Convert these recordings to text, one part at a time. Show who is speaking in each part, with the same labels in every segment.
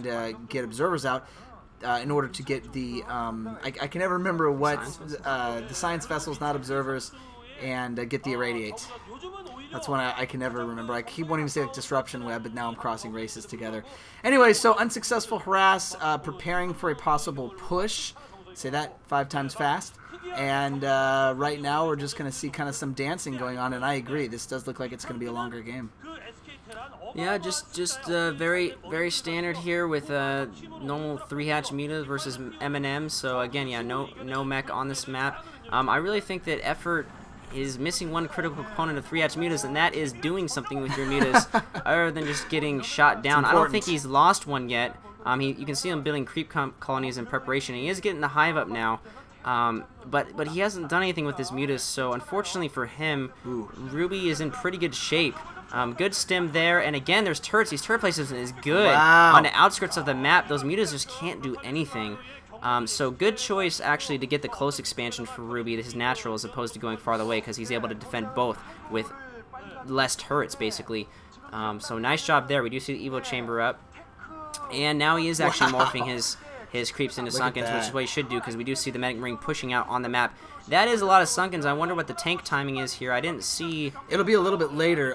Speaker 1: get observers out in order to get the I can never remember what the science vessels, not observers, and get the irradiate. That's one I can never remember. I keep wanting to say like disruption web, but now I'm crossing races together. Anyway, so unsuccessful harass, preparing for a possible push. Say that 5 times fast. And right now we're just going to see kind of some dancing going on, and I agree. This does look like it's going to be a longer game.
Speaker 2: Yeah, just very standard here with normal 3-hatch mutas versus M&M. So again, yeah, no mech on this map. I really think that EffOrt is missing one critical component of 3-hatch mutas, and that is doing something with your mutas other than just getting shot down. I don't think he's lost one yet. You can see him building creep colonies in preparation. He is getting the hive up now. But he hasn't done anything with his mutas, so unfortunately for him, RuBy is in pretty good shape. Good stem there, and again, there's turrets. These turret placement is good.
Speaker 1: Wow.
Speaker 2: On the outskirts of the map, those mutas just can't do anything. So good choice, actually, to get the close expansion for RuBy, his natural, as opposed to going farther away, because he's able to defend both with less turrets, basically. So nice job there. We do see the Evo chamber up. And now he is actually morphing his creeps into Sunkens, which is what he should do, because we do see the Medic Marine pushing out on the map. That is a lot of Sunkens. I wonder what the tank timing is here. I didn't see...
Speaker 1: It'll be a little bit later.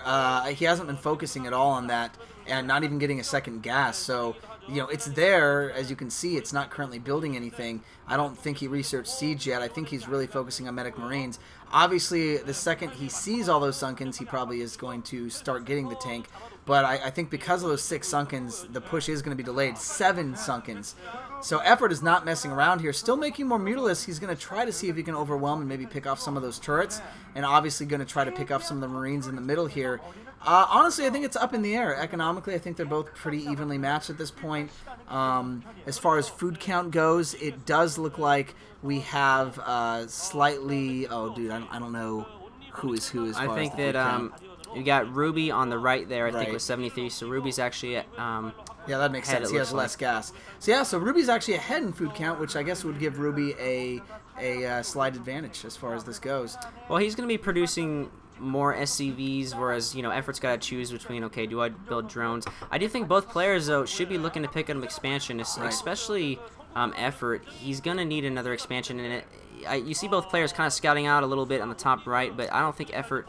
Speaker 1: He hasn't been focusing at all on that, and not even getting a second gas. So, you know, it's there. As you can see, it's not currently building anything. I don't think he researched Siege yet. I think he's really focusing on Medic Marines. Obviously, the second he sees all those Sunkens, he probably is going to start getting the tank. But I think because of those 6 Sunkens, the push is going to be delayed. 7 Sunkens. So EffOrt is not messing around here. Still making more Mutalisks. He's going to try to see if he can overwhelm and maybe pick off some of those turrets. And obviously going to try to pick off some of the Marines in the middle here. Honestly, I think it's up in the air. Economically, I think they're both pretty evenly matched at this point. As far as food count goes, it does look like we have slightly... Oh, dude, I don't know who is who as far as
Speaker 2: I think
Speaker 1: the food
Speaker 2: that...
Speaker 1: count.
Speaker 2: You got RuBy on the right there, I think, with 73. So RuBy's actually at,
Speaker 1: yeah, that makes sense. He has less gas. So yeah, so RuBy's actually ahead in food count, which I guess would give RuBy a slight advantage as far as this goes.
Speaker 2: Well, he's going to be producing more SCVs, whereas, you know, EffOrt's got to choose between, okay, do I build drones? I do think both players, though, should be looking to pick up expansion, especially EffOrt. He's going to need another expansion, and you see both players kind of scouting out a little bit on the top right, but I don't think EffOrt...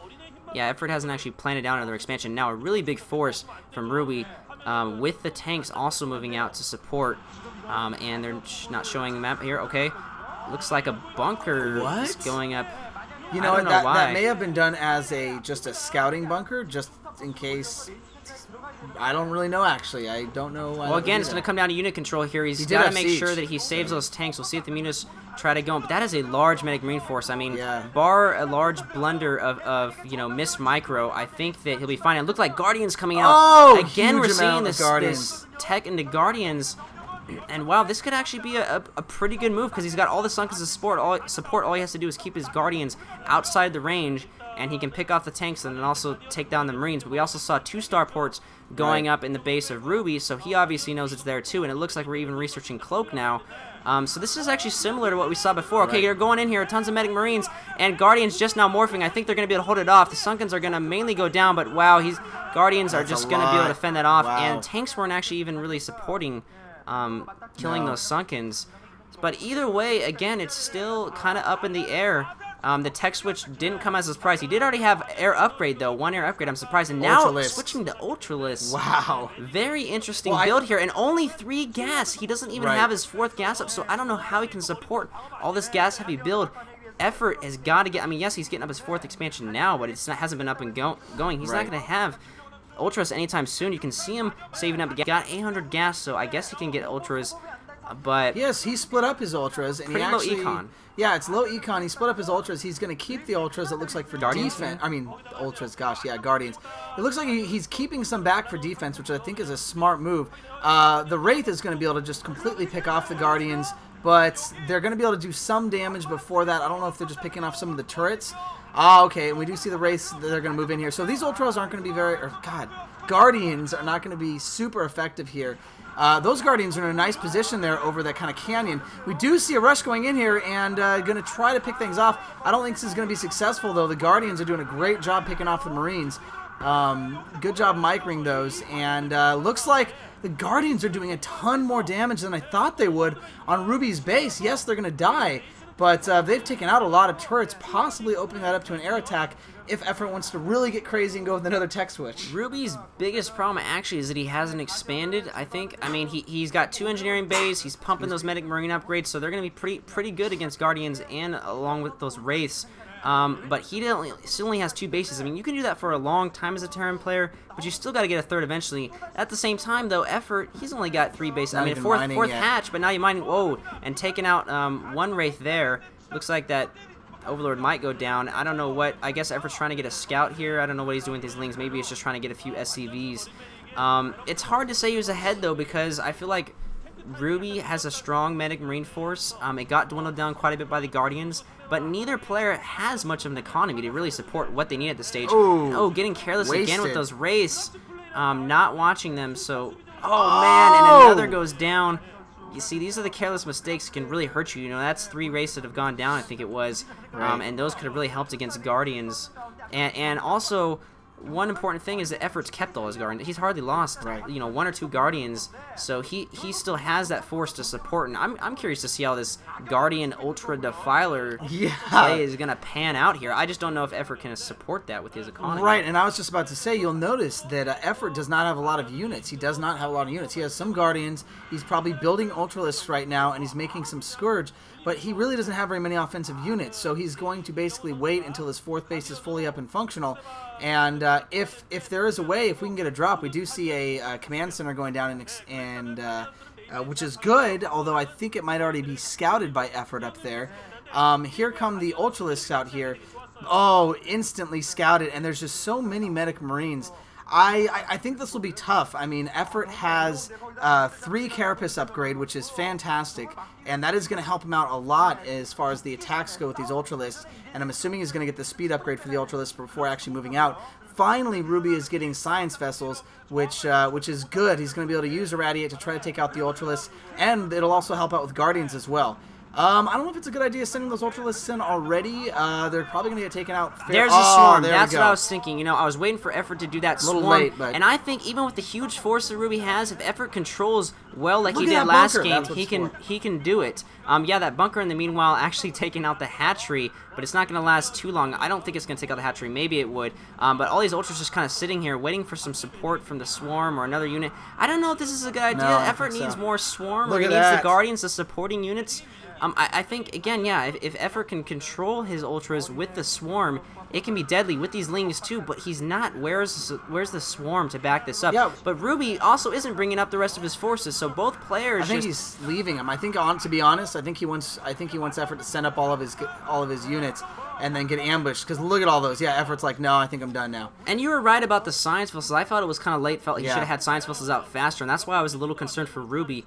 Speaker 2: Yeah, EffOrt hasn't actually planted down another expansion. Now a really big force from RuBy, with the tanks also moving out to support, and they're not showing the map here. Okay, looks like a bunker is going up.
Speaker 1: You know, that may have been done as just a scouting bunker, just in case. I don't really know, actually. I don't know.
Speaker 2: Well, again, it's going to come down to unit control here. He's got to make sure that he saves those tanks. We'll see if the mutas try to go in. But that is a large Medic Marine force. I mean, bar a large blunder of you know, missed micro, I think that he'll be fine. It looked like Guardians coming out.
Speaker 1: Oh,
Speaker 2: again, we're seeing this tech into Guardians. And wow, this could actually be a pretty good move, because he's got all the Sunkens of support. All he has to do is keep his Guardians outside the range, and he can pick off the tanks and then also take down the Marines. But we also saw 2 starports going up in the base of RuBy, so he obviously knows it's there too. And it looks like we're even researching Cloak now. So this is actually similar to what we saw before. Okay, they're going in here, tons of Medic Marines, and Guardians just now morphing. I think they're going to be able to hold it off. The Sunkens are going to mainly go down, but wow, Guardians are just going to be able to fend that off. And tanks weren't actually even really supporting killing those Sunkens. But either way, again, it's still kind of up in the air. The tech switch didn't come as a surprise. He did already have air upgrade, though. 1 air upgrade, I'm surprised. And now switching to Ultralisk.
Speaker 1: Wow.
Speaker 2: Very interesting build here. And only 3 gas. He doesn't even have his 4th gas up, so I don't know how he can support all this gas-heavy build. EffOrt has got to get... I mean, yes, he's getting up his 4th expansion now, but it hasn't been up and going. He's not going to have Ultras anytime soon. You can see him saving up. He got 800 gas, so I guess he can get Ultras. But
Speaker 1: yes, he split up his Ultras, and
Speaker 2: pretty
Speaker 1: he actually,
Speaker 2: low econ.
Speaker 1: Yeah, it's low econ. He split up his Ultras. He's going to keep the Ultras, it looks like, for defense. I mean, Ultras, gosh, yeah, Guardians. It looks like he's keeping some back for defense, which I think is a smart move. The Wraith is going to be able to just completely pick off the Guardians, but they're going to be able to do some damage before that. I don't know if they're just picking off some of the turrets. Okay, and we do see the Wraiths that they're going to move in here. So these Ultras aren't going to be Guardians are not going to be super effective here. Those Guardians are in a nice position there over that kind of canyon. We do see a rush going in here and going to try to pick things off. I don't think this is going to be successful, though. The Guardians are doing a great job picking off the Marines. Good job micring those, and looks like the Guardians are doing a ton more damage than I thought they would on RuBy's base. Yes, they're going to die, but they've taken out a lot of turrets, possibly opening that up to an air attack if EffOrt wants to really get crazy and go with another tech switch.
Speaker 2: RuBy's biggest problem actually is that he hasn't expanded, I think. I mean, he's got 2 engineering bays, he's pumping those medic marine upgrades, so they're going to be pretty good against Guardians and along with those wraiths. But he still only has 2 bases. I mean, you can do that for a long time as a Terran player, but you still got to get a 3rd eventually. At the same time, though, EffOrt, he's only got 3 bases. I mean, fourth hatch, but now you're mining, whoa, and taking out 1 wraith there. Looks like that Overlord might go down. I don't know what, I guess EffOrt's trying to get a scout here. I don't know what he's doing with his lings. Maybe it's just trying to get a few SCVs. It's hard to say who's ahead, though, because I feel like RuBy has a strong medic marine force. It got dwindled down quite a bit by the Guardians, but neither player has much of an economy to really support what they need at this stage.
Speaker 1: Ooh,
Speaker 2: oh, getting careless again with those wraiths. Not watching them, so... Oh, man, and another goes down. You see, these are the careless mistakes that can really hurt you. You know, that's 3 wraiths that have gone down, I think it was.
Speaker 1: Right.
Speaker 2: And those could have really helped against Guardians. And also... One important thing is that EffOrt's kept all his Guardians. He's hardly lost, you know, 1 or 2 Guardians, so he still has that force to support. And I'm curious to see how this Guardian Ultra Defiler play is gonna pan out here. I just don't know if EffOrt can support that with his economy.
Speaker 1: Right, and I was just about to say, you'll notice that EffOrt does not have a lot of units. He does not have a lot of units. He has some Guardians. He's probably building Ultralisks right now, and he's making some Scourge. But he really doesn't have very many offensive units, so he's going to basically wait until his 4th base is fully up and functional. And if there is a way, if we can get a drop, we do see a command center going down, which is good, although I think it might already be scouted by EffOrt up there. Here come the Ultralisks out here. Oh, instantly scouted, and there's just so many medic marines. I think this will be tough. I mean, EffOrt has 3 Carapace upgrade, which is fantastic, and that is going to help him out a lot as far as the attacks go with these Ultralisks, and I'm assuming he's going to get the speed upgrade for the Ultralisks before actually moving out. Finally, RuBy is getting Science Vessels, which is good. He's going to be able to use Irradiate to try to take out the Ultralisks, and it'll also help out with Guardians as well. I don't know if it's a good idea sending those Ultralisks in already. They're probably going to get taken out.
Speaker 2: There's a swarm. That's what I was thinking. You know, I was waiting for EffOrt to do that swarm.
Speaker 1: A little late, but...
Speaker 2: And I think even with the huge force that RuBy has, if EffOrt controls well like he did last game, he can do it. Yeah, that bunker in the meanwhile actually taking out the hatchery, but it's not going to last too long. I don't think it's going to take out the hatchery. Maybe it would. But all these Ultras just kind of sitting here waiting for some support from the swarm or another unit. I don't know if this is a good idea.
Speaker 1: No,
Speaker 2: EffOrt needs more swarm, or he
Speaker 1: needs
Speaker 2: the Guardians, the supporting units. I think, again, yeah, if EffOrt can control his Ultras with the Swarm, it can be deadly with these Lings too, but he's not. Where's the Swarm to back this up? Yeah. But RuBy also isn't bringing up the rest of his forces, so both players
Speaker 1: I think he's leaving him. I think, to be honest, I think he wants EffOrt to send up all of his units and then get ambushed, because look at all those. Yeah, EffOrt's like, no, I think I'm done now.
Speaker 2: And you were right about the Science Vessels. I thought it was kind of late. Felt like he should have had Science Vessels out faster, and that's why I was a little concerned for RuBy.